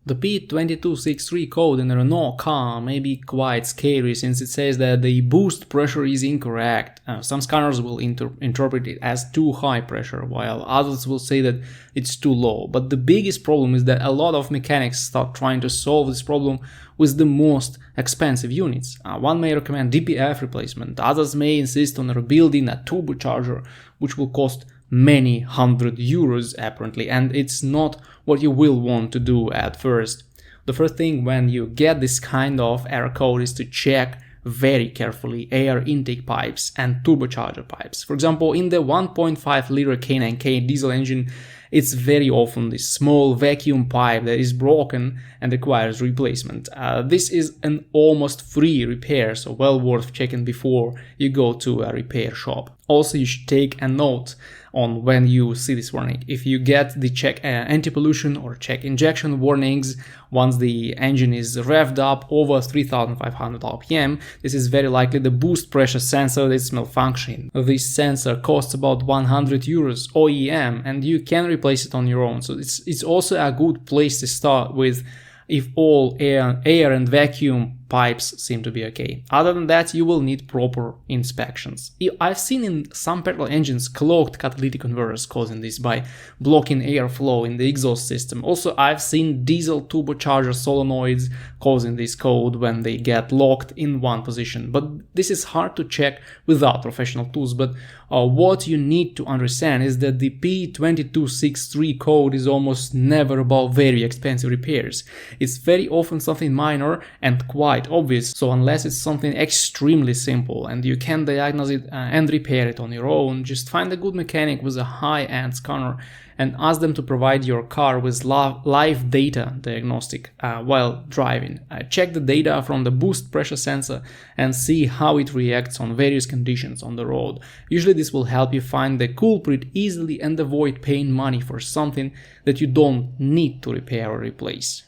The P2263 code in a Renault car may be quite scary since it says that the boost pressure is incorrect. Some scanners will interpret it as too high pressure, while others will say that it's too low. But the biggest problem is that a lot of mechanics start trying to solve this problem with the most expensive units. One may recommend DPF replacement, others may insist on rebuilding a turbocharger, which will cost many €100 apparently, and it's not what you will want to do at first. The first thing when you get this kind of error code is to check very carefully air intake pipes and turbocharger pipes. For example, in the 1.5 liter K9K diesel engine, it's very often this small vacuum pipe that is broken and requires replacement. This is an almost free repair, so well worth checking before you go to a repair shop. Also, you should take a note on when you see this warning. If you get the check anti-pollution or check injection warnings once the engine is revved up over 3500 RPM, this is very likely the boost pressure sensor that is malfunctioning. This sensor costs about €100 OEM and you can replace it on your own. So it's also a good place to start with if all air and vacuum pipes seem to be okay. Other than that, you will need proper inspections. I've seen in some petrol engines clogged catalytic converters causing this by blocking airflow in the exhaust system. Also, I've seen diesel turbocharger solenoids causing this code when they get locked in one position. But this is hard to check without professional tools. But what you need to understand is that the P2263 code is almost never about very expensive repairs. It's very often something minor and quite obvious, so unless it's something extremely simple and you can diagnose it and repair it on your own, just find a good mechanic with a high-end scanner and ask them to provide your car with live data diagnostic while driving. Check the data from the boost pressure sensor and see how it reacts on various conditions on the road. Usually this will help you find the culprit easily and avoid paying money for something that you don't need to repair or replace.